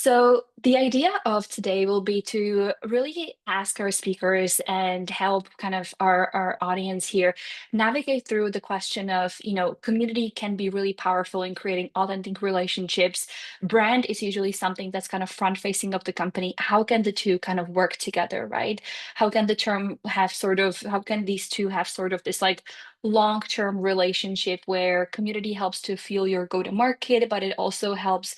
So, the idea of today will be to really ask our speakers and help kind of our audience here navigate through the question of, community can be really powerful in creating authentic relationships. Brand is usually something that's kind of front facing of the company. How can the two kind of work together, right? How can these two have sort of this like long-term relationship where community helps to fuel your go-to-market, but it also helps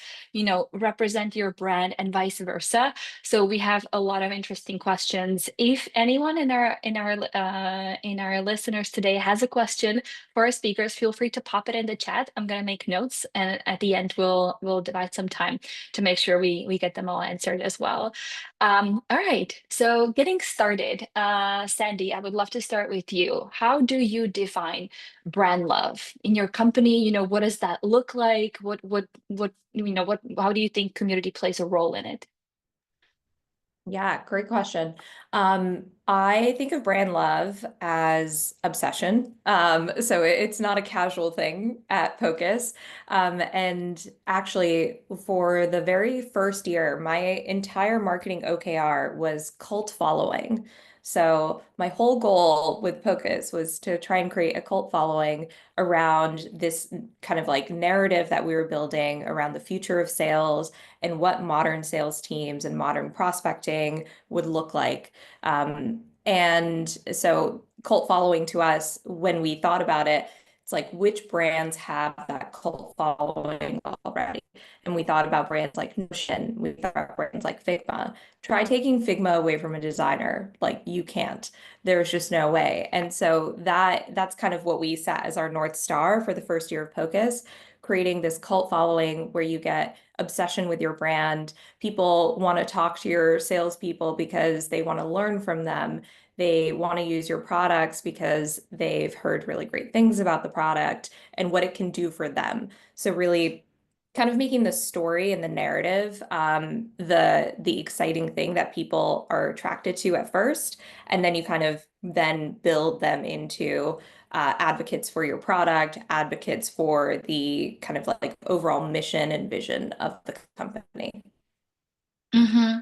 represent your brand and vice versa. So we have a lot of interesting questions. If anyone in our listeners today has a question for our speakers, feel free to pop it in the chat. I'm gonna make notes, and at the end we'll divide some time to make sure we get them all answered as well. All right, so getting started, Sandy, I would love to start with you. How do you define brand love in your company? What does that look like? How do you think community plays a role in it? Yeah, great question. I think of brand love as obsession. So it's not a casual thing at Pocus. And actually, for the very first year, my entire marketing OKR was cult following. So my whole goal with Pocus was to try and create a cult following around this kind of like narrative that we were building around the future of sales and what modern sales teams and modern prospecting would look like. And so cult following to us, when we thought about it, it's like which brands have that cult following already? And we thought about brands like Notion, we thought about brands like Figma. Try taking Figma away from a designer. Like you can't. There's just no way. And so that's kind of what we set as our North Star for the first year of Pocus, creating this cult following where you get obsession with your brand. People want to talk to your salespeople because they want to learn from them. They want to use your products because they've heard really great things about the product and what it can do for them. So really kind of making the story and the narrative the exciting thing that people are attracted to at first, and then you kind of then build them into advocates for your product, advocates for the kind of like overall mission and vision of the company. hmm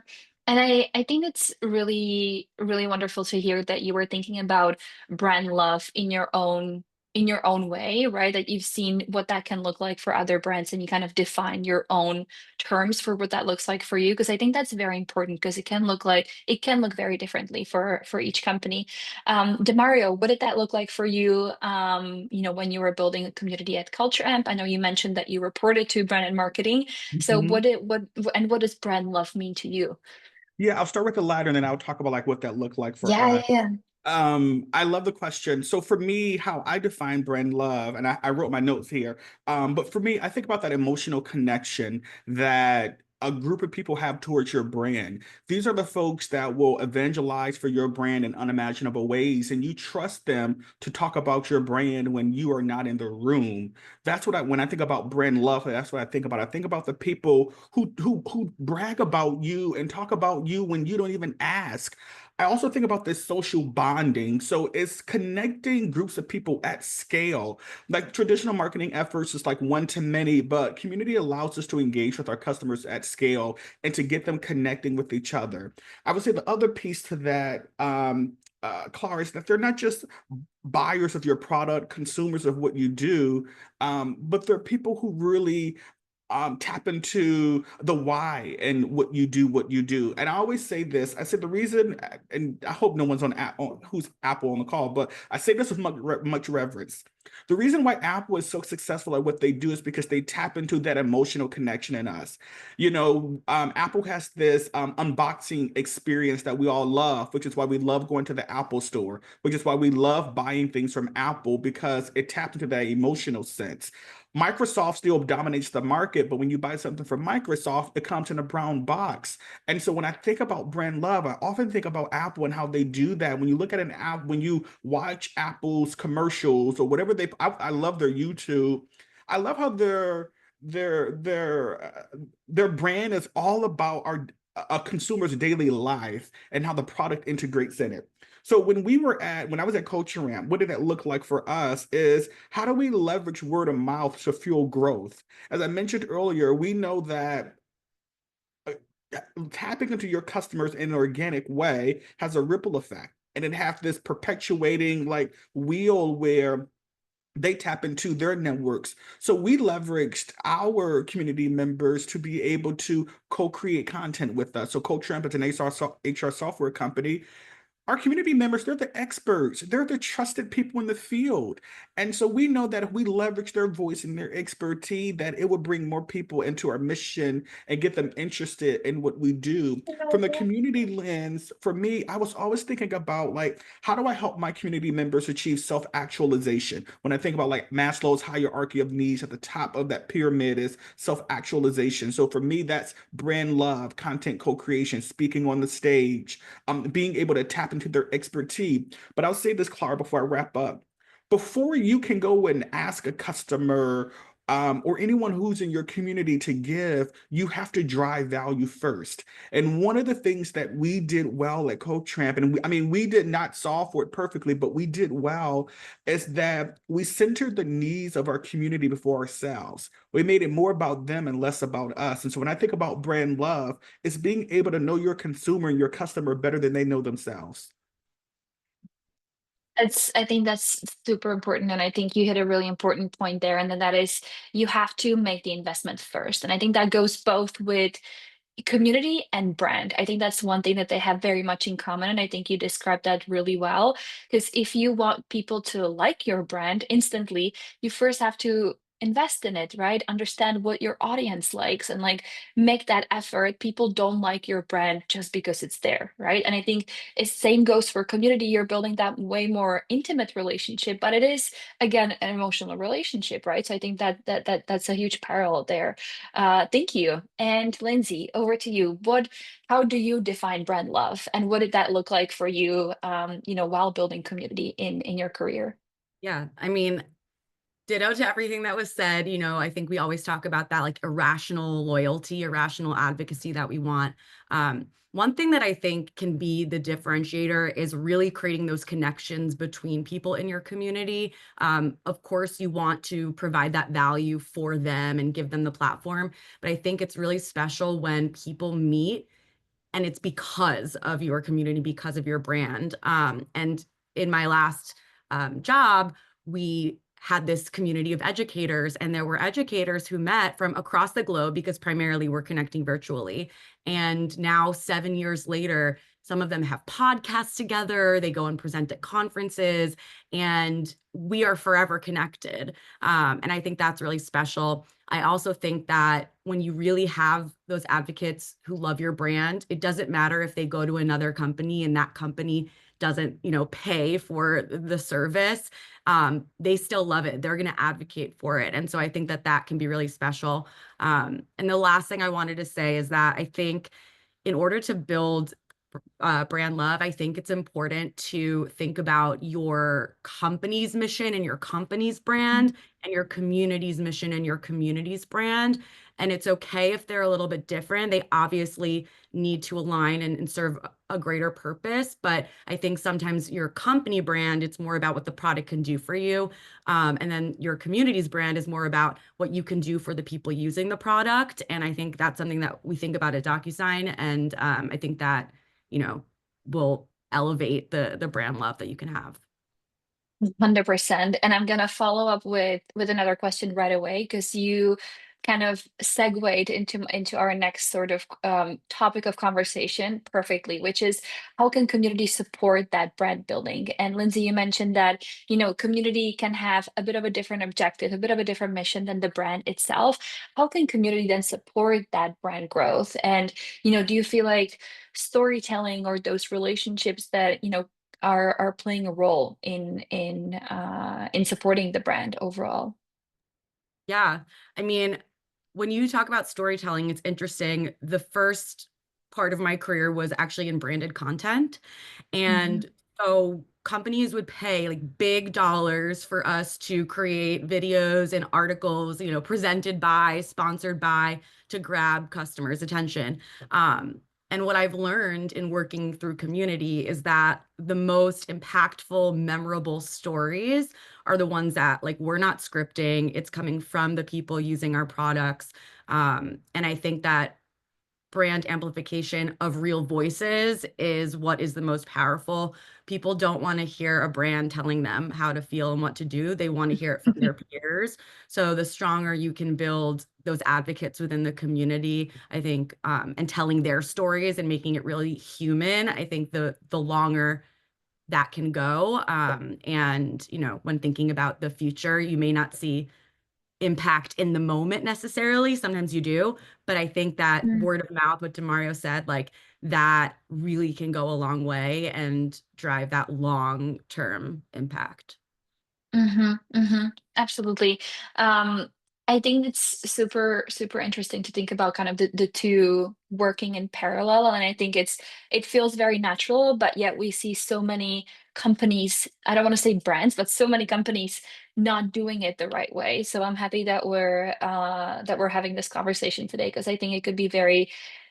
And I think it's really, really wonderful to hear that you were thinking about brand love in your own way, right? That you've seen what that can look like for other brands and you kind of define your own terms for what that looks like for you. Because I think that's very important because it can look very differently for each company. Demario, what did that look like for you, when you were building a community at Culture Amp? I know you mentioned that you reported to brand and marketing. So Mhm. what does brand love mean to you? Yeah, I'll start with the latter and then I'll talk about like what that looked like for Yeah, us. yeah, yeah. I love the question. So for me, how I define brand love, and I wrote my notes here. But for me, I think about that emotional connection that a group of people have towards your brand. These are the folks that will evangelize for your brand in unimaginable ways, and you trust them to talk about your brand when you are not in the room. That's what when I think about brand love, that's what I think about. I think about the people who brag about you and talk about you when you don't even ask. I also think about this social bonding. So it's connecting groups of people at scale. Like traditional marketing efforts is like one to many, but community allows us to engage with our customers at scale and to get them connecting with each other. I would say the other piece to that, Clara, is that they're not just buyers of your product, consumers of what you do, but they're people who really tap into the why and what you do. And I always say this. I said the reason, and I hope no one's who's Apple on the call, but I say this with much reverence. The reason why Apple is so successful at what they do is because they tap into that emotional connection in us. Apple has this unboxing experience that we all love, which is why we love going to the Apple store, which is why we love buying things from Apple because it taps into that emotional sense. Microsoft still dominates the market, but when you buy something from Microsoft, it comes in a brown box. And so when I think about brand love, I often think about Apple and how they do that. When you look at an app, when you watch Apple's commercials or whatever I love their YouTube. I love how their brand is all about a consumer's daily life and how the product integrates in it. So when I was at Culture Ramp, what did that look like for us is how do we leverage word of mouth to fuel growth? As I mentioned earlier, we know that tapping into your customers in an organic way has a ripple effect. And it has this perpetuating like wheel where they tap into their networks. So we leveraged our community members to be able to co-create content with us. So CodeTramp is an HR software company. Our community members, they're the experts, they're the trusted people in the field. And so we know that if we leverage their voice and their expertise, that it would bring more people into our mission and get them interested in what we do. From the community lens, for me, I was always thinking about like, how do I help my community members achieve self-actualization? When I think about like Maslow's hierarchy of needs, at the top of that pyramid is self-actualization. So for me, that's brand love, content co-creation, speaking on the stage, being able to tap into their expertise. But I'll say this, Clara, before I wrap up. Before you can go and ask a customer or anyone who's in your community to give, you have to drive value first. And one of the things that we did well at CodeTramp, and I mean, we did not solve for it perfectly, but we did well, is that we centered the needs of our community before ourselves. We made it more about them and less about us. And so when I think about brand love, it's being able to know your consumer and your customer better than they know themselves. I think that's super important. And I think you hit a really important point there. And then that is you have to make the investment first. And I think that goes both with community and brand. I think that's one thing that they have very much in common. And I think you described that really well. Because if you want people to like your brand instantly, you first have to invest in it, right? Understand what your audience likes and like make that effort. People don't like your brand just because it's there, right? And I think it's same goes for community. You're building that way more intimate relationship, but it is again an emotional relationship, right? So I think that's a huge parallel there. Thank you. And Lindsay, over to you. How do you define brand love, and what did that look like for you, while building community in your career? Yeah, I mean, ditto to everything that was said. I think we always talk about that like irrational loyalty, irrational advocacy that we want. One thing that I think can be the differentiator is really creating those connections between people in your community. Of course, you want to provide that value for them and give them the platform, but I think it's really special when people meet and it's because of your community, because of your brand. And in my last job, we had this community of educators, and there were educators who met from across the globe because primarily we're connecting virtually. And now, 7 years later, some of them have podcasts together. They go and present at conferences, and we are forever connected. And I think that's really special. I also think that when you really have those advocates who love your brand, it doesn't matter if they go to another company and that company doesn't, pay for the service. They still love it. They're going to advocate for it. And so I think that that can be really special. And the last thing I wanted to say is that I think in order to build brand love, I think it's important to think about your company's mission and your company's brand and your community's mission and your community's brand. And it's okay if they're a little bit different. They obviously need to align and serve a greater purpose. But I think sometimes your company brand, it's more about what the product can do for you. And then your community's brand is more about what you can do for the people using the product. And I think that's something that we think about at DocuSign. And I think that will elevate the brand love that you can have. 100%. And I'm gonna follow up with another question right away because you kind of segued into our next sort of topic of conversation perfectly, which is how can community support that brand building? And Lindsay, you mentioned that community can have a bit of a different objective, a bit of a different mission than the brand itself. How can community then support that brand growth? And do you feel like storytelling or those relationships that are playing a role in supporting the brand overall? Yeah. I mean, when you talk about storytelling, it's interesting. The first part of my career was actually in branded content. Mhm. And so companies would pay like big dollars for us to create videos and articles, presented by, sponsored by, to grab customers' attention. And what I've learned in working through community is that the most impactful, memorable stories are the ones that like we're not scripting. It's coming from the people using our products. And I think that brand amplification of real voices is what is the most powerful. People don't want to hear a brand telling them how to feel and what to do. They want to hear it from their peers. So the stronger you can build those advocates within the community, I think, and telling their stories and making it really human, I think the longer that can go. And, you know, when thinking about the future, you may not see impact in the moment necessarily. Sometimes you do, but I think that Mm. word of mouth, what Demario said, like that really can go a long way and drive that long-term impact. Absolutely. I think it's super interesting to think about kind of the two working in parallel. And I think it feels very natural, but yet we see so many companies, I don't want to say brands, but so many companies not doing it the right way. So I'm happy that we're having this conversation today because I think it could be very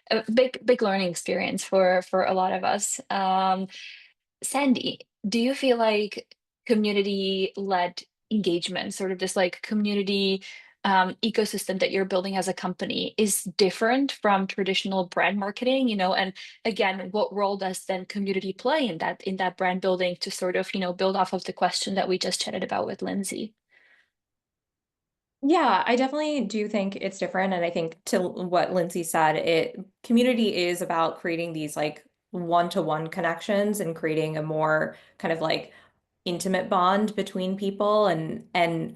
a big learning experience for a lot of us. Sandy, do you feel like community-led engagement, sort of this like community ecosystem that you're building as a company, is different from traditional brand marketing? And again, what role does then community play in that brand building to sort of, build off of the question that we just chatted about with Lindsay? Yeah, I definitely do think it's different. And I think to what Lindsay said, community is about creating these like one-to-one connections and creating a more kind of like intimate bond between people. And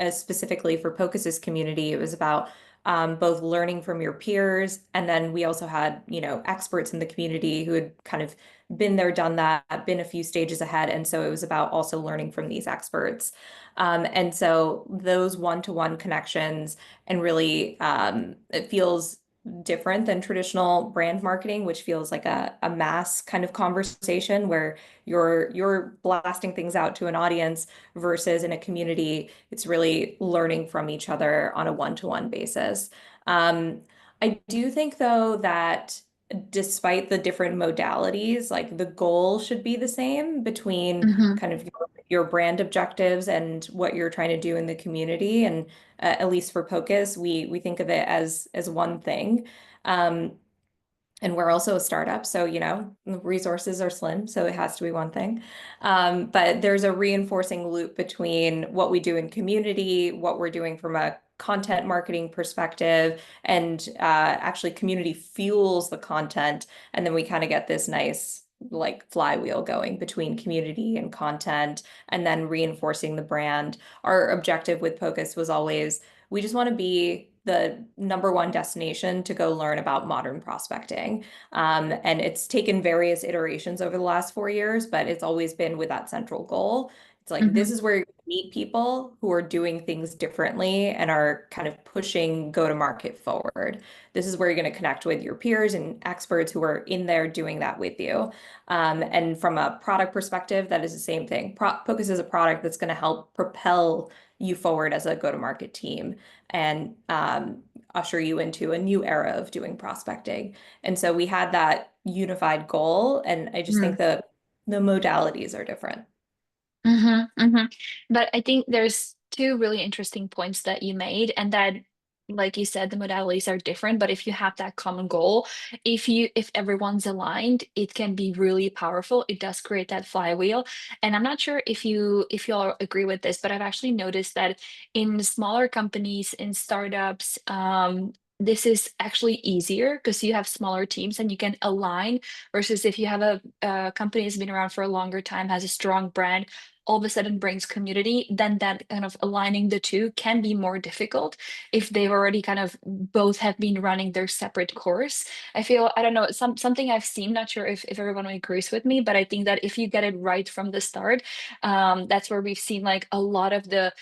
as specifically for Pocus's community, it was about both learning from your peers. And then we also had, experts in the community who had kind of been there, done that, been a few stages ahead. And so it was about also learning from these experts. And so those one-to-one connections and really it feels different than traditional brand marketing, which feels like a mass kind of conversation where you're blasting things out to an audience versus in a community, it's really learning from each other on a one-to-one basis. Um, I do think though that despite the different modalities, like the goal should be the same between Hmm. kind of your brand objectives and what you're trying to do in the community. And at least for Pocus, we think of it as one thing. Um, and we're also a startup, so the resources are slim, so it has to be one thing. But there's a reinforcing loop between what we do in community, what we're doing from a content marketing perspective, and actually community fuels the content, and then we kind of get this nice like flywheel going between community and content, and then reinforcing the brand. Our objective with Pocus was always we just want to be the number one destination to go learn about modern prospecting. And it's taken various iterations over the last 4 years, but it's always been with that central goal. It's like this Hmm. is where you meet people who are doing things differently and are kind of pushing go-to-market forward. This is where you're going to connect with your peers and experts who are in there doing that with you. And from a product perspective, that is the same thing. Focus is a product that's going to help propel you forward as a go-to-market team and usher you into a new era of doing prospecting. And so we had that unified goal, and I just think that the modalities are different. But I think there's two really interesting points that you made, and that, like you said, the modalities are different, but if you have that common goal, if everyone's aligned, it can be really powerful. It does create that flywheel. And I'm not sure if you all agree with this, but I've actually noticed that in smaller companies, in startups, this is actually easier because you have smaller teams and you can align versus if you have a company that's been around for a longer time, has a strong brand, all of a sudden brings community, then that kind of aligning the two can be more difficult if they've already kind of both have been running their separate course. I feel, I don't know, something I've seen, not sure if everyone agrees with me, but I think that if you get it right from the start, that's where we've seen like a lot of the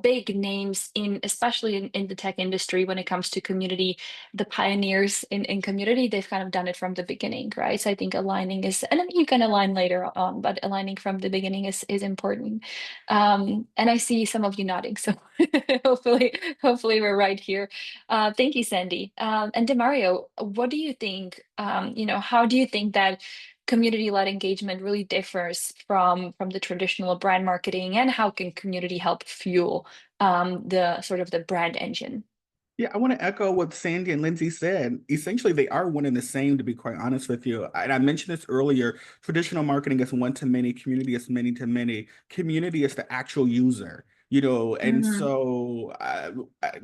big names in, especially in the tech industry when it comes to community, the pioneers in community, they've kind of done it from the beginning, right? So I think aligning is, and then you can align later on, but aligning from the beginning is important. And I see some of you nodding, so hopefully we're right here. Thank you, Sandy. And Demario, what do you think? How do you think that community-led engagement really differs from the traditional brand marketing, and how can community help fuel the sort of the brand engine? Yeah, I want to echo what Sandy and Lindsay said. Essentially, they are one and the same, to be quite honest with you. And I mentioned this earlier. Traditional marketing is one to many, community is many to many. Community is the actual user, and Mhm. so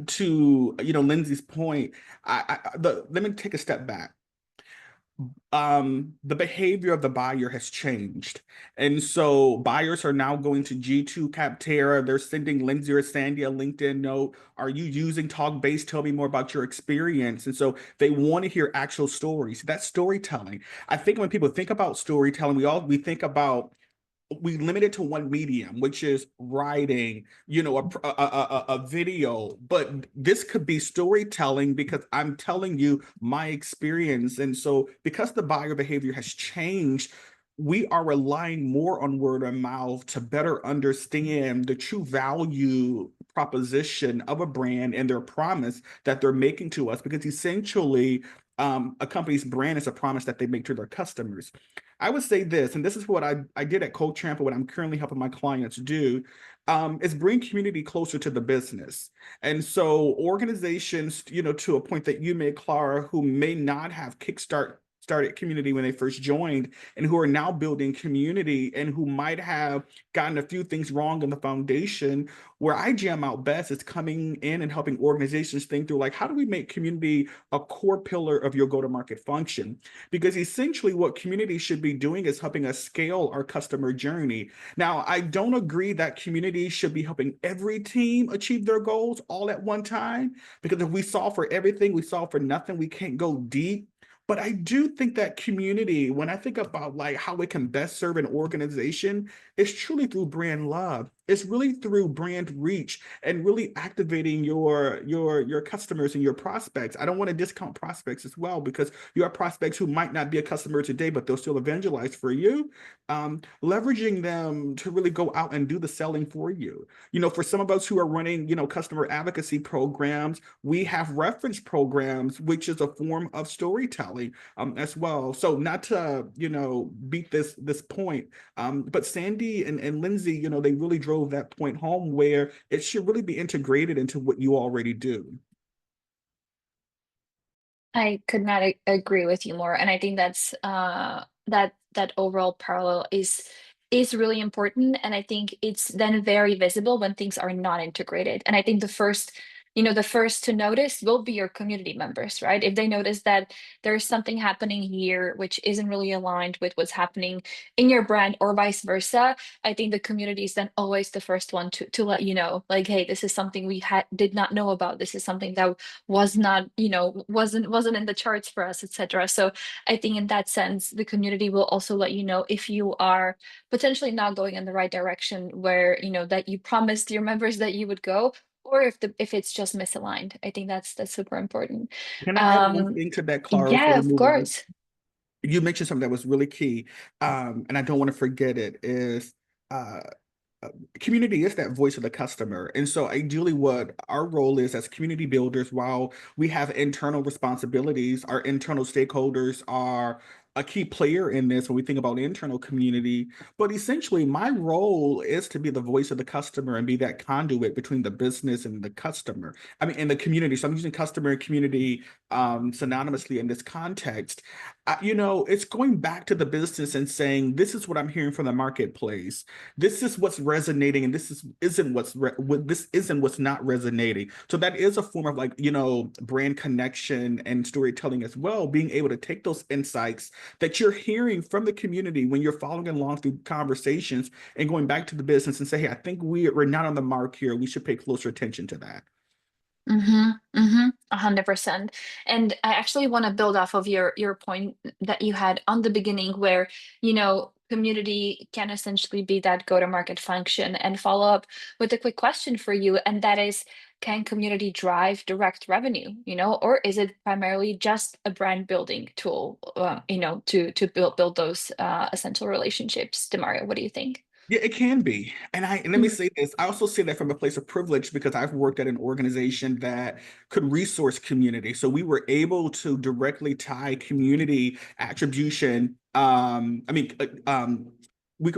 to Lindsay's point, let me take a step back. The behavior of the buyer has changed. And so buyers are now going to G2 Capterra. They're sending Lindsay or Sandy a LinkedIn note. Are you using Talkbase? Tell me more about your experience. And so they want to hear actual stories. That's storytelling. I think when people think about storytelling, we think about we limit it to one medium, which is writing, a video. But this could be storytelling because I'm telling you my experience. And so, because the buyer behavior has changed, we are relying more on word of mouth to better understand the true value proposition of a brand and their promise that they're making to us. Because essentially, a company's brand is a promise that they make to their customers. I would say this, and this is what I did at CodeTramp, what I'm currently helping my clients do, is bring community closer to the business. And so organizations, to a point that you made, Clara, who may not have started community when they first joined and who are now building community and who might have gotten a few things wrong in the foundation, where I jam out best is coming in and helping organizations think through, like, how do we make community a core pillar of your go-to-market function? Because essentially what community should be doing is helping us scale our customer journey. Now, I don't agree that community should be helping every team achieve their goals all at one time, because if we solve for everything, we solve for nothing, we can't go deep. But I do think that community, when I think about like how it can best serve an organization, it's truly through brand love. It's really through brand reach and really activating your customers and your prospects. I don't want to discount prospects as well, because you have prospects who might not be a customer today, but they'll still evangelize for you. Leveraging them to really go out and do the selling for you. For some of us who are running, customer advocacy programs, we have reference programs, which is a form of storytelling as well. So not to, beat this point, but Sandy and Lindsay, they really drove that point home where it should really be integrated into what you already do. I could not agree with you more, and I think that's that overall parallel is really important, and I think it's then very visible when things are not integrated. And I think the first to notice will be your community members, right? If they notice that there's something happening here which isn't really aligned with what's happening in your brand or vice versa, I think the community is then always the first one to let you know, like, hey, this is something we had did not know about. This is something that was not, wasn't in the charts for us, etc. So I think in that sense, the community will also let you know if you are potentially not going in the right direction, where that you promised your members that you would go, or if it's just misaligned. I think that's super important. Can I add one um thing to that, Clara, before yeah, we of move on? course. You mentioned something that was really key, and I don't want to forget it, is uh, uh, community is that voice of the customer. And so ideally what our role is as community builders, while we have internal responsibilities, our internal stakeholders are a key player in this when we think about internal community. But essentially my role is to be the voice of the customer and be that conduit between the business and the customer. I mean, in the community. So I'm using customer and community synonymously in this context. It's going back to the business and saying, this is what I'm hearing from the marketplace. This is what's resonating, and this isn't what's not resonating. So that is a form of, like, brand connection and storytelling as well, being able to take those insights that you're hearing from the community when you're following along through conversations and going back to the business and say, hey, I think we're not on the mark here. We should pay closer attention to that. Mm-hmm. Mm-hmm. 100%. And I actually want to build off of your point that you had on the beginning, where community can essentially be that go-to-market function, and follow up with a quick question for you, and that is, can community drive direct revenue, or is it primarily just a brand building tool, to build those essential relationships? Demario, what do you think? Yeah, it can be. And let me say this. I also say that from a place of privilege, because I've worked at an organization that could resource community. So we were able to directly tie community attribution. We were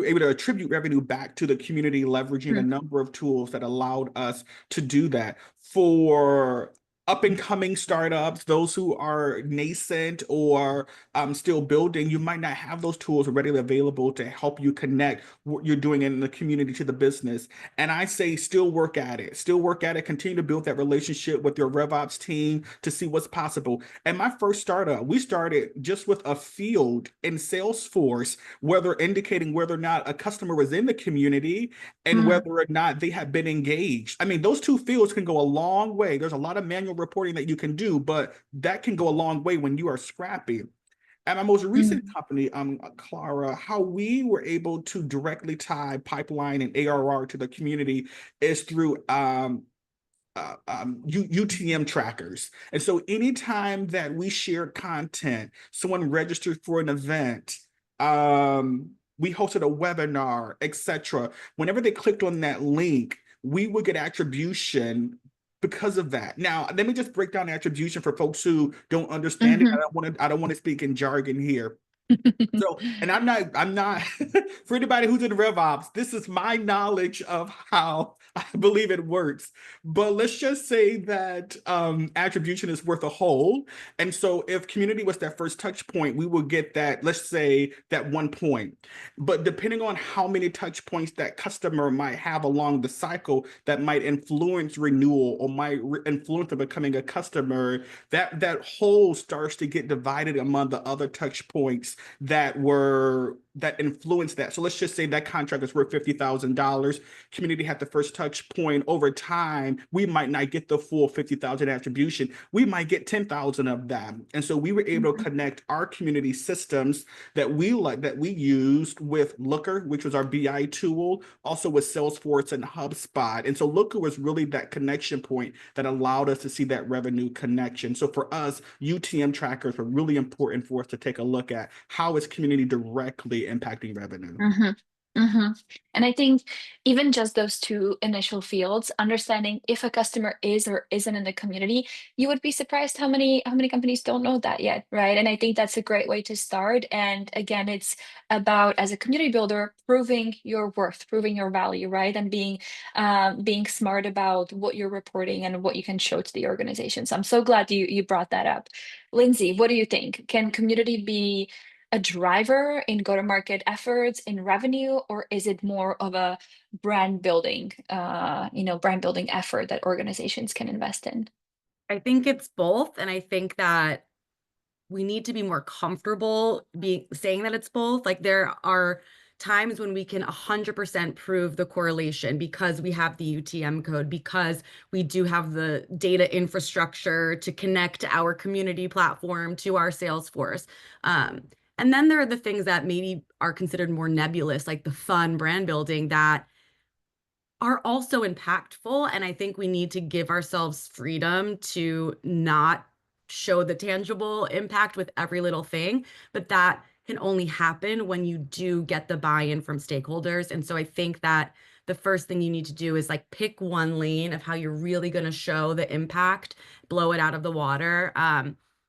able to attribute revenue back to the community, leveraging a number of tools that allowed us to do that. For up and coming startups, those who are nascent or still building, you might not have those tools readily available to help you connect what you're doing in the community to the business. And I say, still work at it, still work at it, continue to build that relationship with your RevOps team to see what's possible. And my first startup, we started just with a field in Salesforce, whether indicating whether or not a customer was in the community and Mm, whether or not they have been engaged. I mean, those two fields can go a long way. There's a lot of manual reporting that you can do, but that can go a long way when you are scrappy. At my most recent mm, company, Clara, how we were able to directly tie pipeline and ARR to the community is through UTM trackers. And so anytime that we shared content, someone registered for an event, we hosted a webinar, etc. Whenever they clicked on that link, we would get attribution because of that. Now, let me just break down attribution for folks who don't understand it. mhm. I don't want to speak in jargon here. So, and I'm not, for anybody who's in RevOps, this is my knowledge of how I believe it works. But let's just say that attribution is worth a whole. And so if community was that first touch point, we will get that, let's say that 1 point. But depending on how many touch points that customer might have along the cycle that might influence renewal or might influence them becoming a customer, that whole starts to get divided among the other touch points that influenced that. So let's just say that contract is worth $50,000. Community had the first touch point. Over time, we might not get the full 50,000 attribution. We might get 10,000 of them. And so we were able to connect our community systems that we used with Looker, which was our BI tool, also with Salesforce and HubSpot. And so Looker was really that connection point that allowed us to see that revenue connection. So for us, UTM trackers were really important for us to take a look at how is community directly impacting revenue. Mm-hmm. Mm-hmm. And I think even just those two initial fields, understanding if a customer is or isn't in the community, you would be surprised how many companies don't know that yet, right? And I think that's a great way to start. And again, it's about as a community builder, proving your worth, proving your value, right? And being smart about what you're reporting and what you can show to the organization. So I'm so glad you brought that up. Lindsay, what do you think? Can community be a driver in go-to-market efforts in revenue, or is it more of a brand building effort that organizations can invest in? I think it's both. And I think that we need to be more comfortable being saying that it's both. Like there are times when we can 100% prove the correlation because we have the UTM code, because we do have the data infrastructure to connect our community platform to our Salesforce. And then there are the things that maybe are considered more nebulous, like the fun brand building that are also impactful. And I think we need to give ourselves freedom to not show the tangible impact with every little thing, but that can only happen when you do get the buy-in from stakeholders. And so I think that the first thing you need to do is like pick one lane of how you're really going to show the impact, blow it out of the water.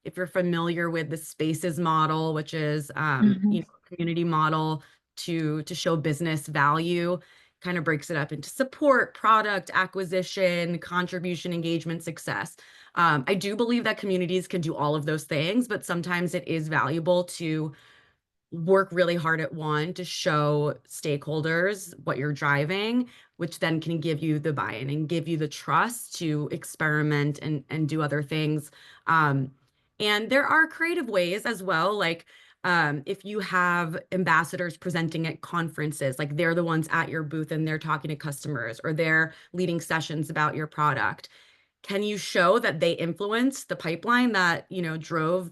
If you're familiar with the spaces model, which is Mhm, community model to show business value, kind of breaks it up into support, product, acquisition, contribution, engagement, success. I do believe that communities can do all of those things, but sometimes it is valuable to work really hard at one to show stakeholders what you're driving, which then can give you the buy-in and give you the trust to experiment and do other things. Um, and there are creative ways as well, like if you have ambassadors presenting at conferences, like they're the ones at your booth and they're talking to customers or they're leading sessions about your product. Can you show that they influenced the pipeline that, drove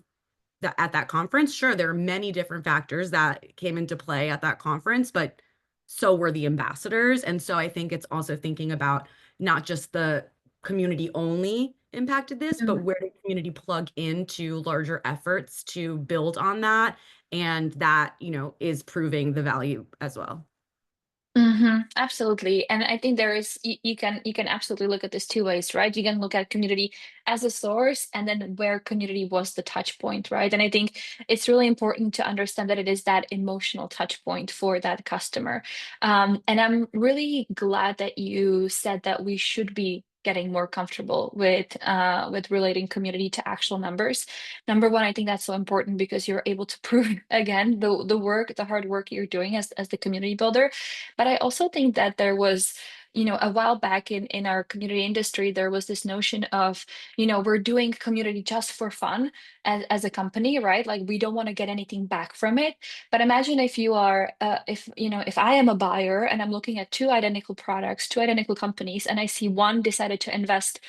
that at that conference? Sure, there are many different factors that came into play at that conference, but so were the ambassadors. And so I think it's also thinking about not just the community only impacted this, but mhm. where did community plug into larger efforts to build on that? And that, is proving the value as well. Absolutely. And I think there is you can absolutely look at this two ways, right? You can look at community as a source and then where community was the touch point, right? And I think it's really important to understand that it is that emotional touch point for that customer. And I'm really glad that you said that we should be getting more comfortable with relating community to actual numbers. Number one, I think that's so important because you're able to prove again the hard work you're doing as the community builder. But I also think that there was, a while back in our community industry, there was this notion of, we're doing community just for fun as a company, right? Like we don't want to get anything back from it. But imagine if you are, if I am a buyer and I'm looking at two identical products, two identical companies, and I see one decided to invest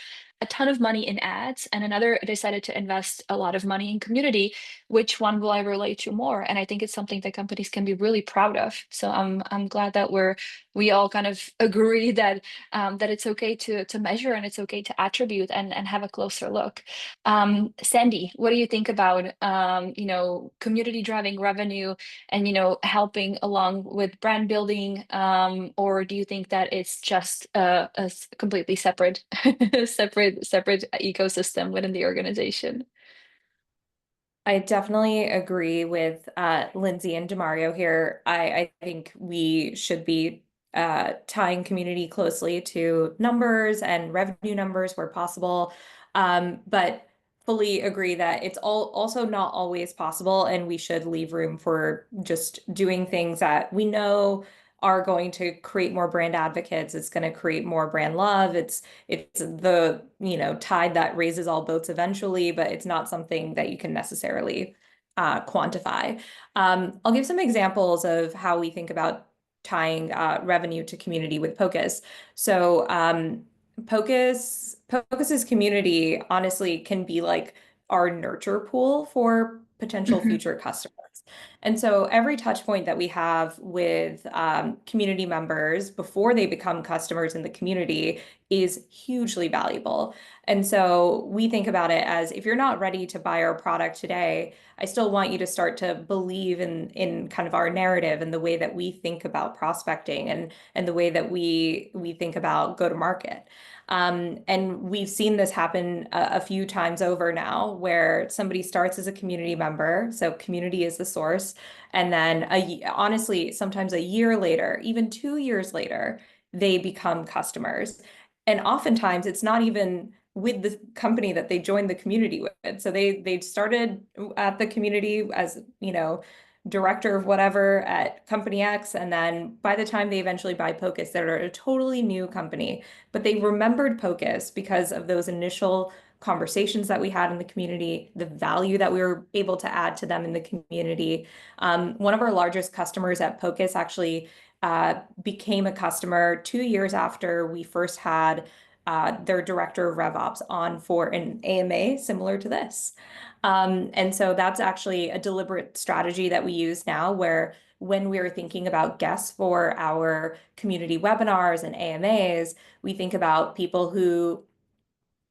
a ton of money in ads and another decided to invest a lot of money in community, which one will I relate to more? And I think it's something that companies can be really proud of. So I'm glad that we all kind of agree that that it's okay to measure and it's okay to attribute and have a closer look. Sandy, what do you think about community driving revenue and helping along with brand building, or do you think that it's just a completely separate separate ecosystem within the organization? I definitely agree with Lindsay and Demario here. I think we should be tying community closely to numbers and revenue numbers where possible. But fully agree that it's also not always possible, and we should leave room for just doing things that we know are going to create more brand advocates. It's going to create more brand love. It's the, tide that raises all boats eventually, but it's not something that you can necessarily quantify. I'll give some examples of how we think about tying revenue to community with POCUS. So POCUS's community honestly can be like our nurture pool for potential Hmm. future customers. And so every touch point that we have with community members before they become customers in the community is hugely valuable. And so we think about it as, if you're not ready to buy our product today, I still want you to start to believe in kind of our narrative and the way that we think about prospecting and the way that we think about go to market. And we've seen this happen a few times over now, where somebody starts as a community member, so community is the source, and then honestly, sometimes a year later, even 2 years later, they become customers. And oftentimes it's not even with the company that they joined the community with. So they started at the community as, director of whatever at company X, and then by the time they eventually buy POCUS, they're a totally new company. But they remembered POCUS because of those initial conversations that we had in the community, the value that we were able to add to them in the community. One of our largest customers at POCUS actually became a customer 2 years after we first had their director of RevOps on for an AMA similar to this. And so that's actually a deliberate strategy that we use now, where when we're thinking about guests for our community webinars and AMAs, we think about people who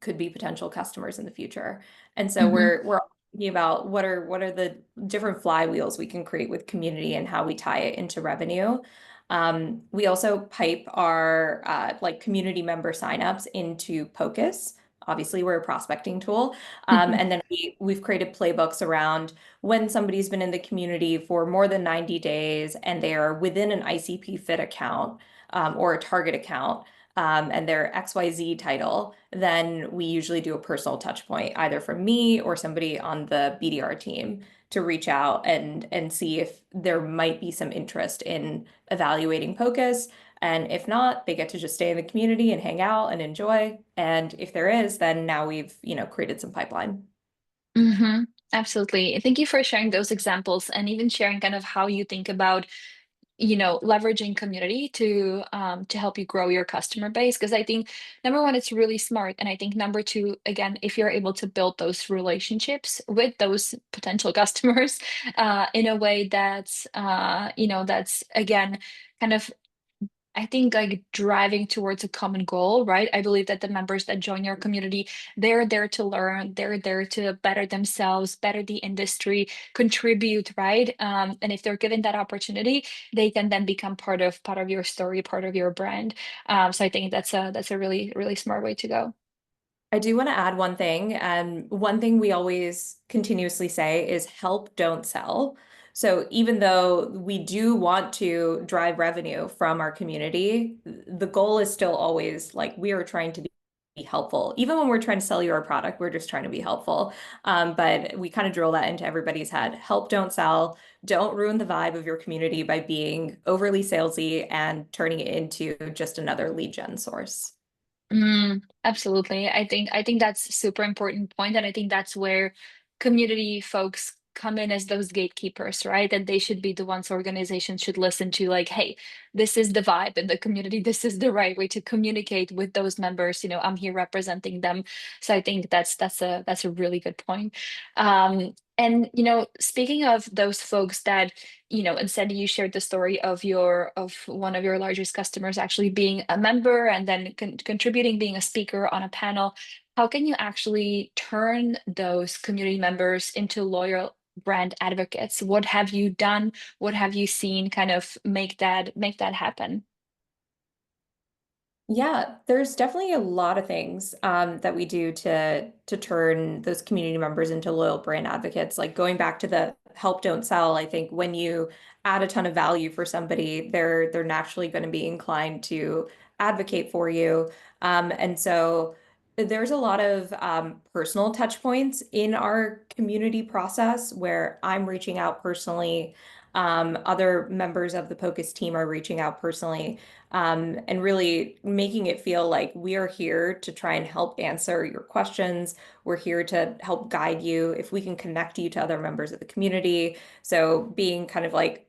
could be potential customers in the future. And so Hmm. we're thinking about what are the different flywheels we can create with community and how we tie it into revenue. We also pipe our like community member signups into POCUS. Obviously, we're a prospecting tool. And then we've created playbooks around when somebody's been in the community for more than 90 days and they are within an ICP Fit account or a target account, and their XYZ title, then we usually do a personal touch point, either from me or somebody on the BDR team, to reach out and see if there might be some interest in evaluating POCUS. And if not, they get to just stay in the community and hang out and enjoy. And if there is, then now we've, created some pipeline. Hmm. Absolutely. Thank you for sharing those examples and even sharing kind of how you think about leveraging community to help you grow your customer base. Because I think number one, it's really smart, and I think number two, again, if you're able to build those relationships with those potential customers in a way that's that's again kind of, I think, like driving towards a common goal, right? I believe that the members that join your community, they're there to learn, they're there to better themselves, better the industry, contribute, right? And if they're given that opportunity, they can then become part of your story, part of your brand. So I think that's a really, really smart way to go. I do want to add one thing. And one thing we always continuously say is help, don't sell. So even though we do want to drive revenue from our community, the goal is still always like we are trying to helpful. Even when we're trying to sell you our product, we're just trying to be helpful. But we kind of drill that into everybody's head. Help, don't sell. Don't ruin the vibe of your community by being overly salesy and turning it into just another lead gen source. Absolutely. I think that's a super important point, and I think that's where community folks come in as those gatekeepers, right? And they should be the ones organizations should listen to, like, hey, this is the vibe in the community. This is the right way to communicate with those members. I'm here representing them. So I think that's a really good point. And speaking of those folks that and Sandy, you shared the story of one of your largest customers actually being a member and then contributing, being a speaker on a panel. How can you actually turn those community members into loyal brand advocates? What have you done? What have you seen kind of make that happen? Yeah, there's definitely a lot of things that we do to turn those community members into loyal brand advocates. Like going back to the help, don't sell. I think when you add a ton of value for somebody, they're naturally going to be inclined to advocate for you. And so there's a lot of personal touch points in our community process where I'm reaching out personally. Other members of the POCUS team are reaching out personally, and really making it feel like we are here to try and help answer your questions. We're here to help guide you if we can connect you to other members of the community. So being kind of like,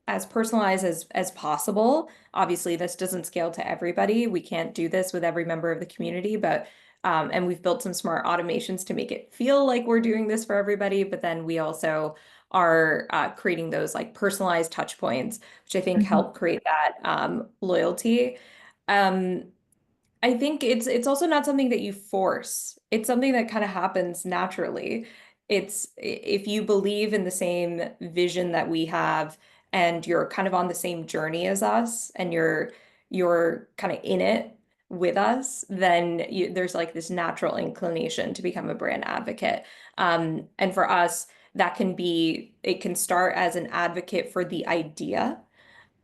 as personalized as possible. Obviously, this doesn't scale to everybody. We can't do this with every member of the community, but and we've built some smart automations to make it feel like we're doing this for everybody. But then we also are creating those like personalized touch points, which I think Mhm. help create that loyalty. Um, I think it's also not something that you force. It's something that kind of happens naturally. It's if you believe in the same vision that we have and you're kind of on the same journey as us and you're kind of in it with us, then there's like this natural inclination to become a brand advocate. And for us, it can start as an advocate for the idea,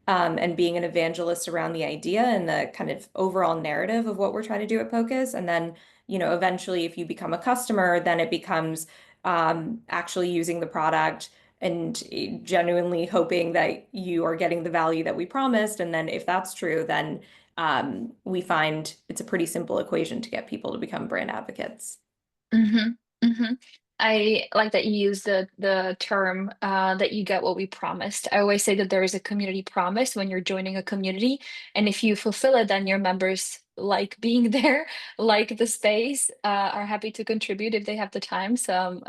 and being an evangelist around the idea and the kind of overall narrative of what we're trying to do at Pocus. And then, eventually, if you become a customer, then it becomes actually using the product and genuinely hoping that you are getting the value that we promised. And then, if that's true, then we find it's a pretty simple equation to get people to become brand advocates. Mm-hmm. Mm-hmm. I like that you use the term that you get what we promised. I always say that there is a community promise when you're joining a community, and if you fulfill it, then your members like being there, like the space, are happy to contribute if they have the time. So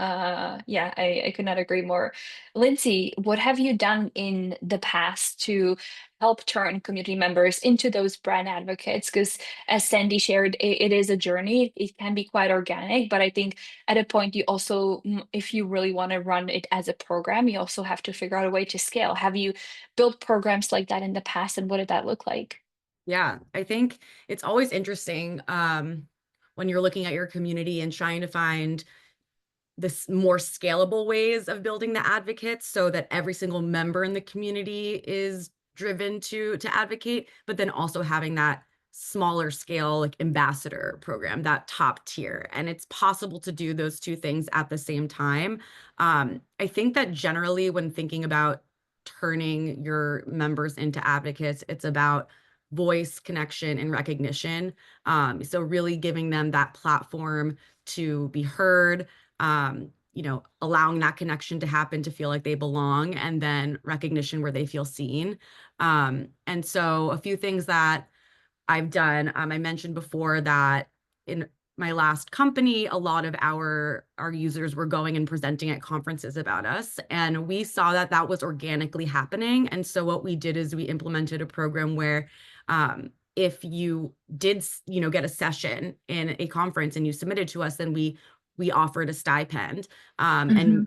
yeah, I could not agree more. Lindsay, what have you done in the past to help turn community members into those brand advocates? Because as Sandy shared, it is a journey. It can be quite organic, but I think at a point you also, if you really want to run it as a program, you also have to figure out a way to scale. Have you built programs like that in the past, and what did that look like? Yeah, I think it's always interesting when you're looking at your community and trying to find this more scalable ways of building the advocates so that every single member in the community is driven to advocate, but then also having that smaller scale like ambassador program, that top tier. And it's possible to do those two things at the same time. I think that generally when thinking about turning your members into advocates, it's about voice, connection, and recognition. So really giving them that platform to be heard, allowing that connection to happen to feel like they belong, and then recognition where they feel seen. And so a few things that I've done, I mentioned before that in my last company, a lot of our users were going and presenting at conferences about us, and we saw that that was organically happening. And so what we did is we implemented a program where if you did, get a session in a conference and you submitted to us, then we offered a stipend. And Hmm.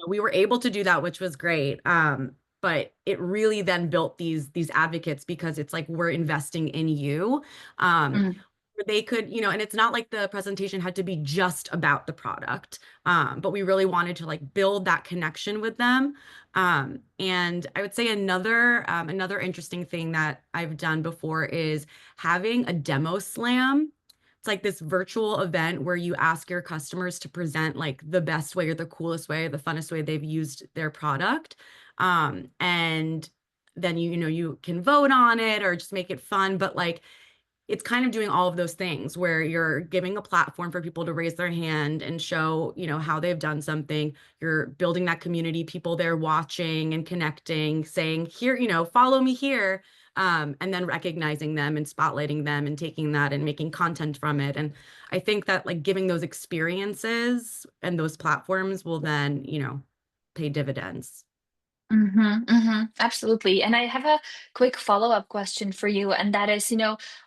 we were able to do that, which was great. But it really then built these advocates because it's like we're investing in you. Where they could, and it's not like the presentation had to be just about the product, but we really wanted to like build that connection with them. And I would say another interesting thing that I've done before is having a demo slam. it's like this virtual event where you ask your customers to present like the best way or the coolest way, or the funnest way they've used their product. And then you can vote on it or just make it fun. But like it's kind of doing all of those things where you're giving a platform for people to raise their hand and show, how they've done something. You're building that community, people there watching and connecting, saying, here, follow me here. And then recognizing them and spotlighting them and taking that and making content from it. And I think that like giving those experiences and those platforms will then, pay dividends. Absolutely. And I have a quick follow-up question for you, and that is,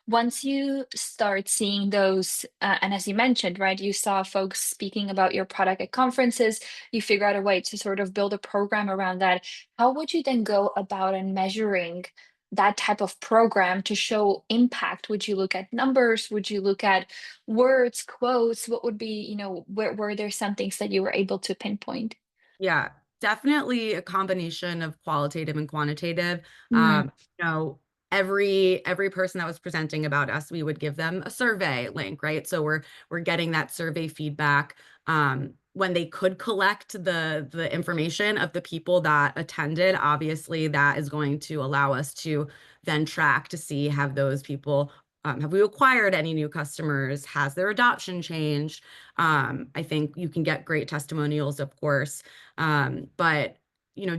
once you start seeing those, and as you mentioned, right, you saw folks speaking about your product at conferences, you figure out a way to sort of build a program around that. How would you then go about and measuring that type of program to show impact? Would you look at numbers? Would you look at words, quotes? What would be, were there some things that you were able to pinpoint? Yeah, definitely a combination of qualitative and quantitative. Mm, You know, every person that was presenting about us, we would give them a survey link, right? So we're getting that survey feedback. When they could collect the information of the people that attended, obviously that is going to allow us to then track to see have those people have we acquired any new customers? Has their adoption changed? I think you can get great testimonials, of course. But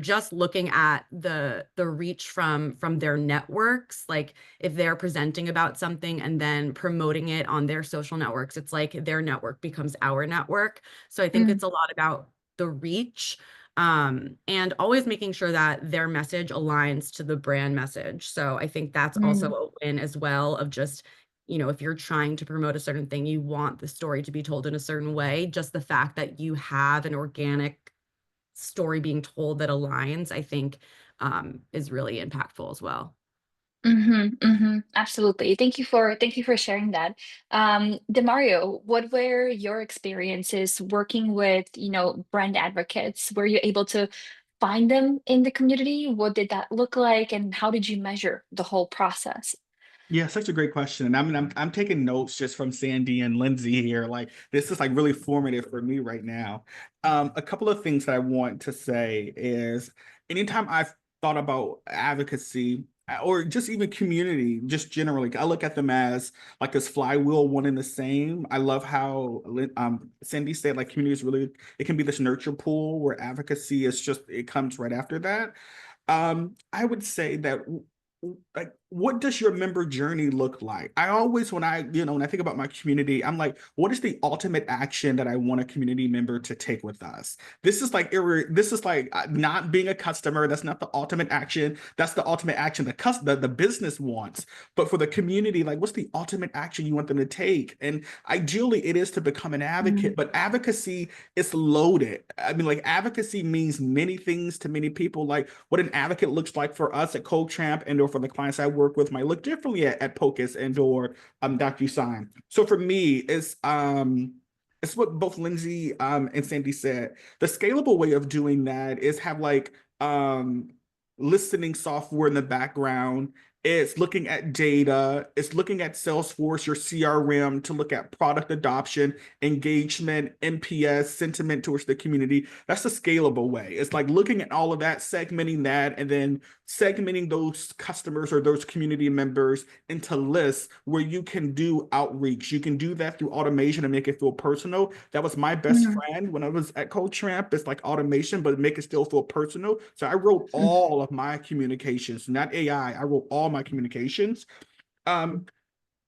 just looking at the reach from their networks, like if they're presenting about something and then promoting it on their social networks, it's like their network becomes our network. So I think mm, it's a lot about the reach, and always making sure that their message aligns to the brand message. So I think that's also mm. a win as well of just, if you're trying to promote a certain thing, you want the story to be told in a certain way. Just the fact that you have an organic story being told that aligns, I think, is really impactful as well. Absolutely. Thank you for sharing that. Demario, what were your experiences working with, brand advocates? Were you able to find them in the community? What did that look like, and how did you measure the whole process? Yeah, such a great question. And I mean, I'm taking notes just from Sandy and Lindsay here. Like this is like really formative for me right now. A couple of things that I want to say is anytime I've thought about advocacy or just even community, just generally, I look at them as like this flywheel, one and the same. I love how Sandy said like community is really, it can be this nurture pool where advocacy is just, it comes right after that. I would say that like what does your member journey look like? I always when I think about my community, I'm like, what is the ultimate action that I want a community member to take with us? This is like not being a customer. That's not the ultimate action. That's the ultimate action the business wants. But for the community, like what's the ultimate action you want them to take? And ideally it is to become an advocate, Mm, but advocacy is loaded. I mean, like advocacy means many things to many people. Like what an advocate looks like for us at CodeChamp and or for the clients I work with might look differently at Pocus and or DocuSign. So for me, it's what both Lindsay and Sandy said. The scalable way of doing that is have like listening software in the background. It's looking at data. It's looking at Salesforce, your CRM, to look at product adoption, engagement, NPS, sentiment towards the community. That's the scalable way. It's like looking at all of that, segmenting that, and then segmenting those customers or those community members into lists where you can do outreach. You can do that through automation and make it feel personal. That was my best mm, friend when I was at CodeTramp. It's like automation, but make it still feel personal. So I wrote all of my communications, not AI. I wrote all my communications. Um,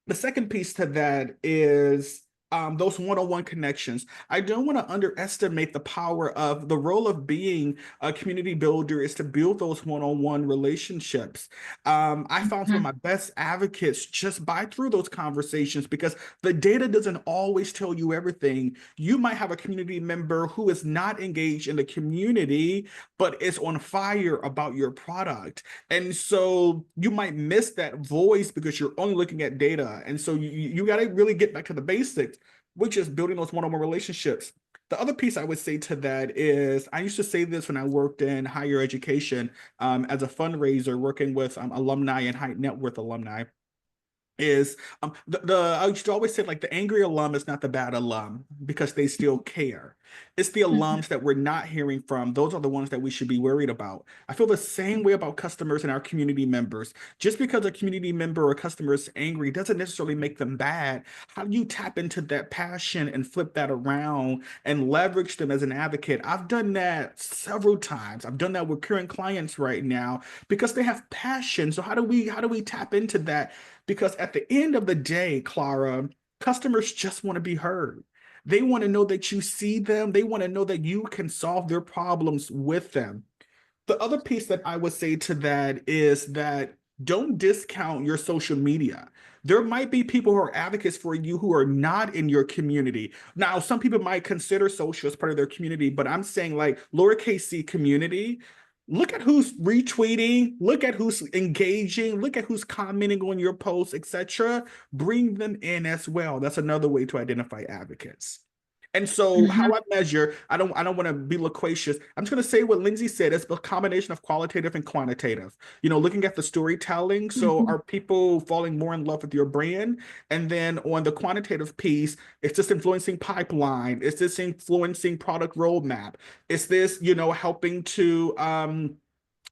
the second piece to that is those one-on-one connections. I don't want to underestimate the power of the role of being a community builder is to build those one-on-one relationships. I found some of mm, my best advocates just by through those conversations because the data doesn't always tell you everything. You might have a community member who is not engaged in the community, but is on fire about your product. And so you might miss that voice because you're only looking at data. And so you got to really get back to the basics, which is building those one-on-one relationships. The other piece I would say to that is I used to say this when I worked in higher education as a fundraiser, working with alumni and high net worth alumni. is I used to always say like the angry alum is not the bad alum because they still care. It's the Mhm. alums that we're not hearing from. Those are the ones that we should be worried about. I feel the same way about customers and our community members. Just because a community member or customer is angry doesn't necessarily make them bad. How do you tap into that passion and flip that around and leverage them as an advocate? I've done that several times. I've done that with current clients right now because they have passion. So how do we tap into that? Because at the end of the day, Clara, customers just want to be heard. They want to know that you see them. They want to know that you can solve their problems with them. The other piece that I would say to that is that don't discount your social media. There might be people who are advocates for you who are not in your community. Now, some people might consider social as part of their community, but I'm saying like lowercase c community. Look at who's retweeting, look at who's engaging, look at who's commenting on your posts, etc. Bring them in as well. That's another way to identify advocates. And so how Mhm. I measure, I don't want to be loquacious. I'm just going to say what Lindsay said. It's a combination of qualitative and quantitative. Looking at the storytelling. So Mhm. are people falling more in love with your brand? And then on the quantitative piece, it's just influencing pipeline. Is this influencing product roadmap? Is this, helping to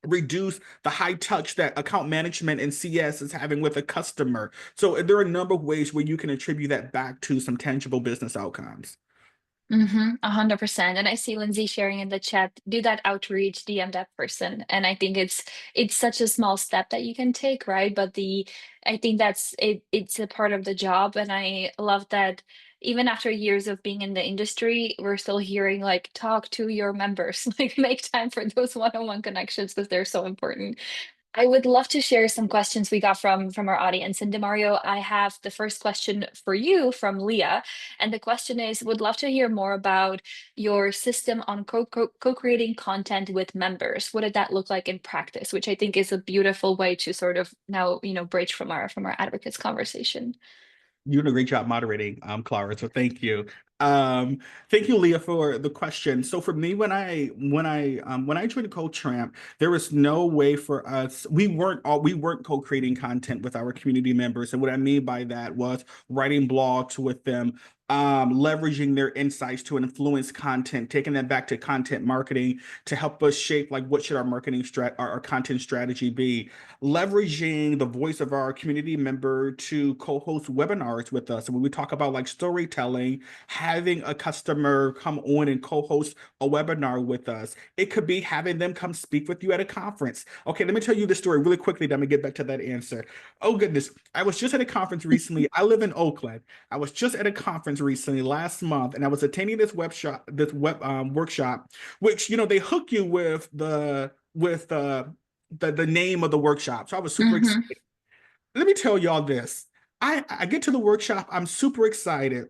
reduce the high touch that account management and CS is having with a customer? So there are a number of ways where you can attribute that back to some tangible business outcomes. 100%. And I see Lindsay sharing in the chat, do that outreach, DM that person. And I think it's such a small step that you can take, right? But I think that's it, it's a part of the job. And I love that even after years of being in the industry, we're still hearing like talk to your members, like make time for those one-on-one connections because they're so important. I would love to share some questions we got from our audience. And Demario, I have the first question for you from Leah. And the question is, would love to hear more about your system on co-creating content with members. What did that look like in practice? Which I think is a beautiful way to sort of now, bridge from our advocates conversation. You did a great job moderating, Clara. So thank you. Um, Thank you, Leah, for the question. So for me, when I joined CoTramp, there was no way for us. We weren't co-creating content with our community members, and what I mean by that was writing blogs with them, leveraging their insights to influence content, taking that back to content marketing to help us shape like what should our marketing our content strategy be, leveraging the voice of our community member to co-host webinars with us. And when we talk about like storytelling, having a customer come on and co-host a webinar with us, it could be having them come speak with you at a conference. Okay, let me tell you the story really quickly, then I'm gonna get back to that answer. Oh goodness, I was just at a conference recently. I live in Oakland. I was just at a conference recently last month, and I was attending this web workshop, which they hook you with the name of the workshop. So I was super Mm-hmm. excited. Let me tell y'all this. I get to the workshop, I'm super excited.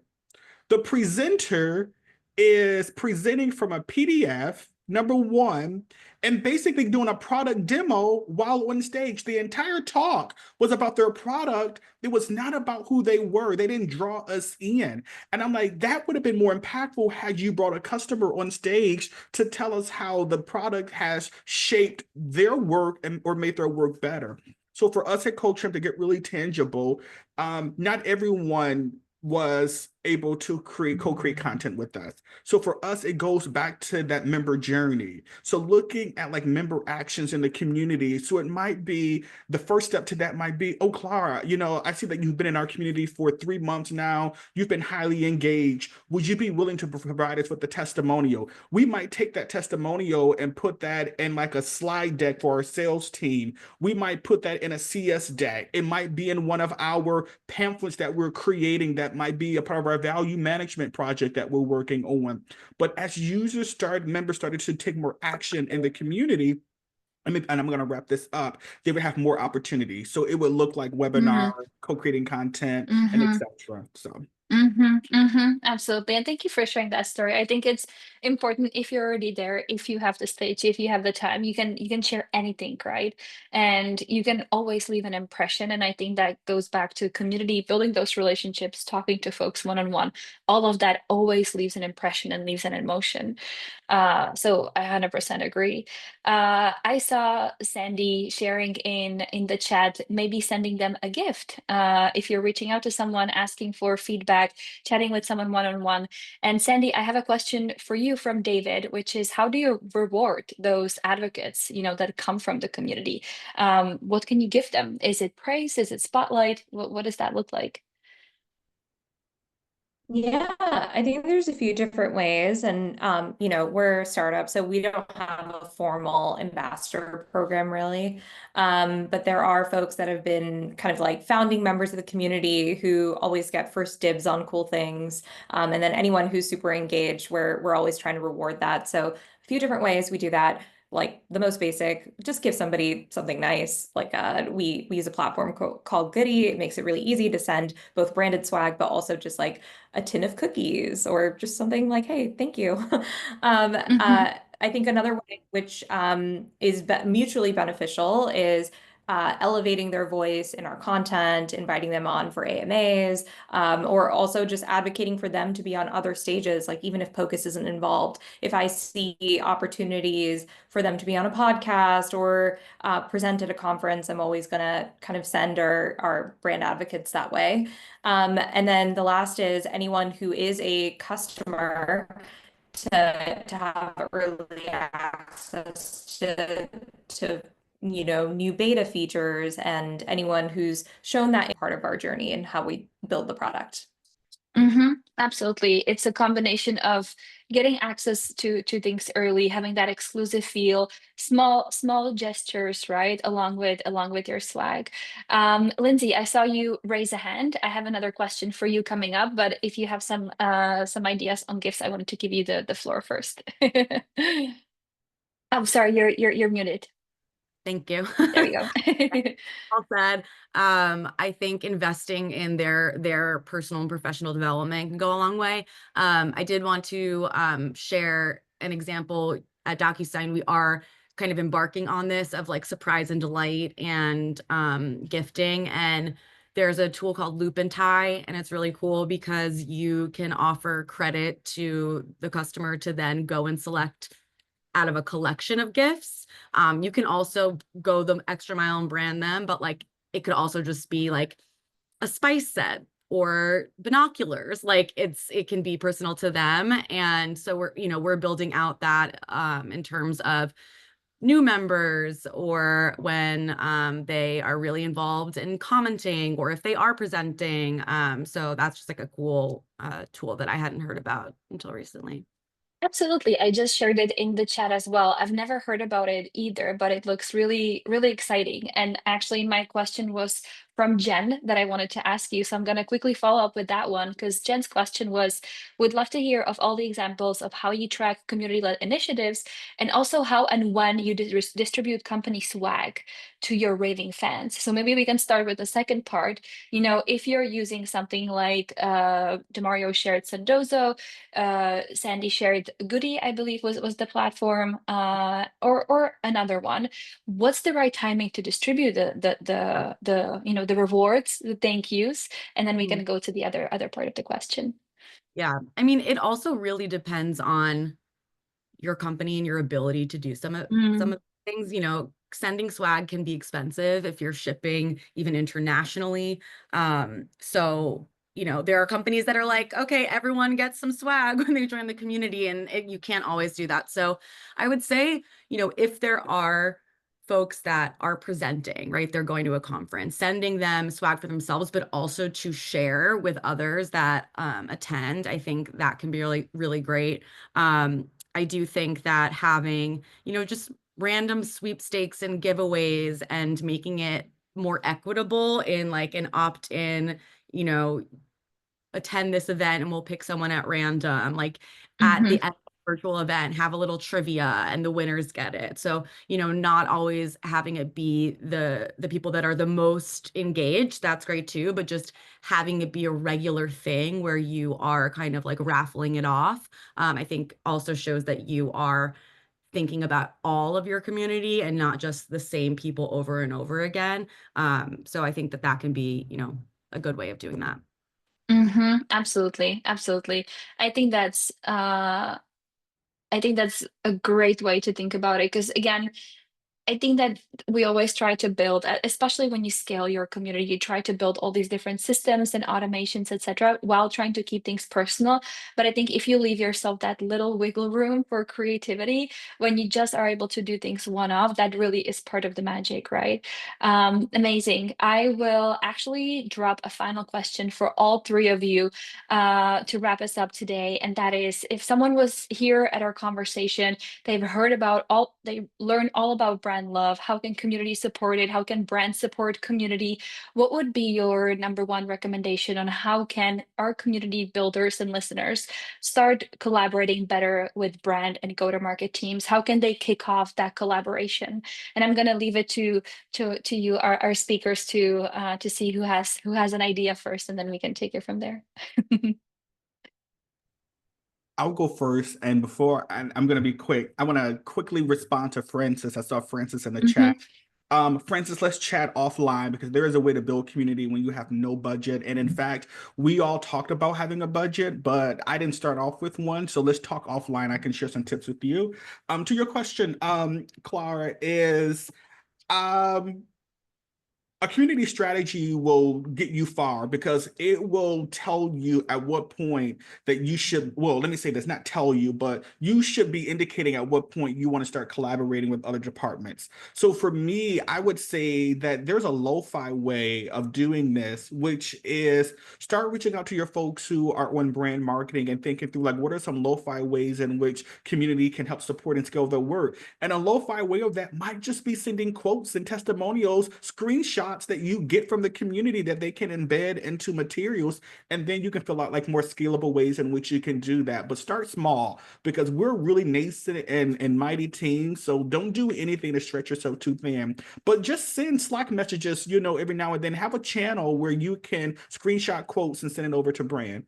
The presenter is presenting from a PDF, number one, and basically doing a product demo while on stage. The entire talk was about their product. It was not about who they were. They didn't draw us in. And I'm like, that would have been more impactful had you brought a customer on stage to tell us how the product has shaped their work or made their work better. So for us at Coach to get really tangible, not everyone was able to co-create content with us. So for us, it goes back to that member journey. So looking at like member actions in the community. So it might be the first step to that might be, oh, Clara, I see that you've been in our community for 3 months now. You've been highly engaged. Would you be willing to provide us with the testimonial? We might take that testimonial and put that in like a slide deck for our sales team. We might put that in a CS deck. It might be in one of our pamphlets that we're creating that might be a part of our value management project that we're working on. But as members started to take more action in the community, and I'm going to wrap this up, they would have more opportunity. So it would look like webinar, Mm-hmm. co-creating content, and Mm-hmm. etc. So Absolutely. And thank you for sharing that story. I think it's important if you're already there, if you have the stage, if you have the time, you can share anything, right? And you can always leave an impression. And I think that goes back to community, building those relationships, talking to folks one on one. All of that always leaves an impression and leaves an emotion. So I 100% agree. I saw Sandy sharing in the chat, maybe sending them a gift. If you're reaching out to someone, asking for feedback, chatting with someone one on one. And Sandy, I have a question for you from David, which is how do you reward those advocates, that come from the community? What can you give them? Is it praise? Is it spotlight? What does that look like? Yeah, I think there's a few different ways. And, we're a startup, so we don't have a formal ambassador program really. But there are folks that have been kind of like founding members of the community who always get first dibs on cool things. And then anyone who's super engaged, we're always trying to reward that. So a few different ways we do that. Like the most basic, just give somebody something nice. Like we use a platform called Goody. It makes it really easy to send both branded swag, but also just like a tin of cookies or just something like, hey, thank you. Hmm. I think another way which is mutually beneficial is elevating their voice in our content, inviting them on for AMAs, or also just advocating for them to be on other stages, like even if POCUS isn't involved. If I see opportunities for them to be on a podcast or present at a conference, I'm always going to kind of send our brand advocates that way. And then the last is anyone who is a customer to have early access to new beta features and anyone who's shown that part of our journey and how we build the product. Absolutely. It's a combination of getting access to things early, having that exclusive feel, small gestures, right? Along with your swag. Lindsay, I saw you raise a hand. I have another question for you coming up, but if you have some ideas on gifts, I wanted to give you the floor first. I'm sorry, you're muted. Thank you. There you go. Well said. I think investing in their personal and professional development can go a long way. I did want to share an example at DocuSign. We are kind of embarking on this of like surprise and delight and gifting. And there's a tool called Loop and Tie, and it's really cool because you can offer credit to the customer to then go and select out of a collection of gifts. You can also go the extra mile and brand them, but like it could also just be like a spice set or binoculars. Like it can be personal to them. And so we're building out that in terms of new members or when they are really involved in commenting or if they are presenting. So that's just like a cool tool that I hadn't heard about until recently. Absolutely. I just shared it in the chat as well. I've never heard about it either, but it looks really, really exciting. And actually, my question was from Jen that I wanted to ask you. So I'm going to quickly follow up with that one because Jen's question was, would love to hear of all the examples of how you track community-led initiatives and also how and when you distribute company swag to your raving fans. So maybe we can start with the second part. If you're using something like Demario shared Sandozo, Sandy shared Goody, I believe was the platform, or another one. What's the right timing to distribute the rewards, the thank yous, and then we Mm. can go to the other part of the question. Yeah. I mean, it also really depends on your company and your ability to do some Mm, of the things. Sending swag can be expensive if you're shipping even internationally. So there are companies that are like, okay, everyone gets some swag when they join the community, and you can't always do that. So I would say, if there are folks that are presenting, right? They're going to a conference, sending them swag for themselves, but also to share with others that attend. I think that can be really, really great. I do think that having, just random sweepstakes and giveaways and making it more equitable in like an opt-in, you know, attend this event and we'll pick someone at random, like at mhm, the end of virtual event, have a little trivia and the winners get it. So, not always having it be the people that are the most engaged, that's great too, but just having it be a regular thing where you are kind of like raffling it off, I think also shows that you are thinking about all of your community and not just the same people over and over again. So I think that that can be, a good way of doing that. Absolutely, absolutely. I think that's I think that's a great way to think about it because again, I think that we always try to build, especially when you scale your community, you try to build all these different systems and automations, etc., while trying to keep things personal. But I think if you leave yourself that little wiggle room for creativity, when you just are able to do things one off, that really is part of the magic, right? Amazing. I will actually drop a final question for all three of you to wrap us up today. And that is if someone was here at our conversation, they learned all about brand love. How can community support it? How can brands support community? What would be your number one recommendation on how can our community builders and listeners start collaborating better with brand and go-to-market teams? How can they kick off that collaboration? And I'm going to leave it to you, our speakers, to see who has an idea first, and then we can take it from there. I'll go first, and I'm going to be quick. I want to quickly respond to Francis. I saw Francis in the chat. Francis, let's chat offline because there is a way to build community when you have no budget. And in fact, we all talked about having a budget, but I didn't start off with one. So let's talk offline. I can share some tips with you. To your question, Clara, is a community strategy will get you far because it will tell you at what point that you should, well, let me say this, not tell you, but you should be indicating at what point you want to start collaborating with other departments. So for me, I would say that there's a lo-fi way of doing this, which is start reaching out to your folks who are on brand marketing and thinking through like, what are some lo-fi ways in which community can help support and scale their work? And a lo-fi way of that might just be sending quotes and testimonials, screenshots that you get from the community that they can embed into materials, and then you can fill out like more scalable ways in which you can do that. But start small because we're really nascent and mighty teams, so don't do anything to stretch yourself too thin. But just send Slack messages, every now and then. Have a channel where you can screenshot quotes and send it over to brand.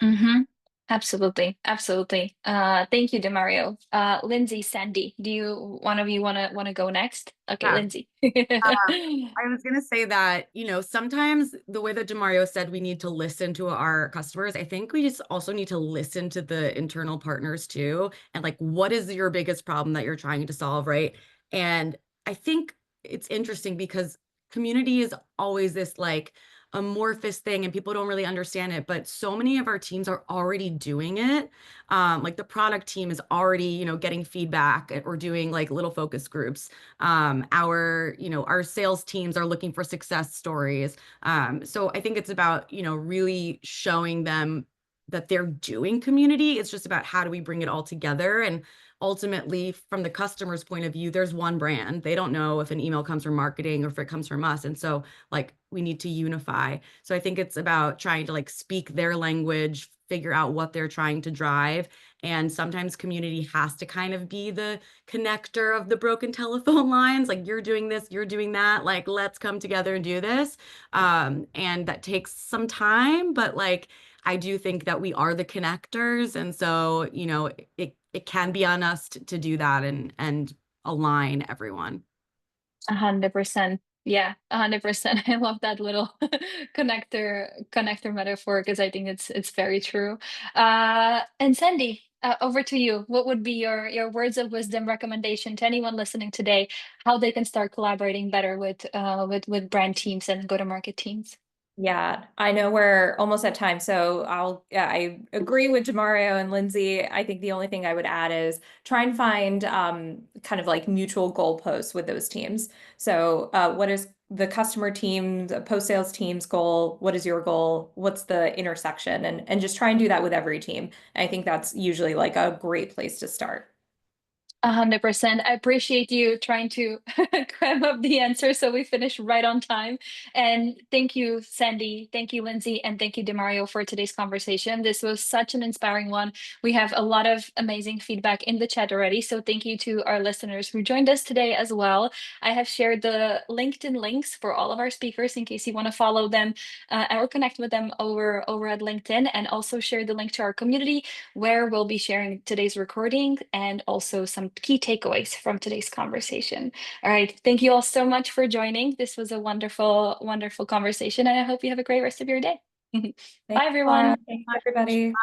Mm-hmm. Absolutely. Absolutely. Thank you, Demario. Lindsay, Sandy, one of you wanna go next? Okay, Yeah. Lindsay. I was going to say that, sometimes the way that Demario said we need to listen to our customers, I think we just also need to listen to the internal partners too. And like, what is your biggest problem that you're trying to solve, right? And I think it's interesting because community is always this like amorphous thing and people don't really understand it, but so many of our teams are already doing it. Like the product team is already, getting feedback or doing like little focus groups. Our sales teams are looking for success stories. So I think it's about, really showing them that they're doing community. It's just about how do we bring it all together. And ultimately, from the customer's point of view, there's one brand. They don't know if an email comes from marketing or if it comes from us. And so like we need to unify. So I think it's about trying to like speak their language, figure out what they're trying to drive. And sometimes community has to kind of be the connector of the broken telephone lines. Like you're doing this, you're doing that. Like, let's come together and do this. And that takes some time, but like, I do think that we are the connectors. And so, it can be on us to do that and align everyone. 100%. Yeah, 100%. I love that little connector metaphor because I think it's very true. And Sandy, over to you. What would be your words of wisdom recommendation to anyone listening today, how they can start collaborating better with brand teams and go-to-market teams? Yeah, I know we're almost at time, so I agree with Demario and Lindsay. I think the only thing I would add is try and find kind of like mutual goalposts with those teams. So what is the customer team, the post-sales team's goal? What is your goal? What's the intersection? And just try and do that with every team. I think that's usually like a great place to start. 100%. I appreciate you trying to cram up the answer so we finish right on time. And thank you, Sandy. Thank you, Lindsay. And thank you, Demario, for today's conversation. This was such an inspiring one. We have a lot of amazing feedback in the chat already. So thank you to our listeners who joined us today as well. I have shared the LinkedIn links for all of our speakers in case you want to follow them or connect with them over at LinkedIn, and also share the link to our community where we'll be sharing today's recording and also some key takeaways from today's conversation. All right. Thank you all so much for joining. This was a wonderful, wonderful conversation, and I hope you have a great rest of your day. Thanks, Bye, Laura. everyone. Thanks, everybody.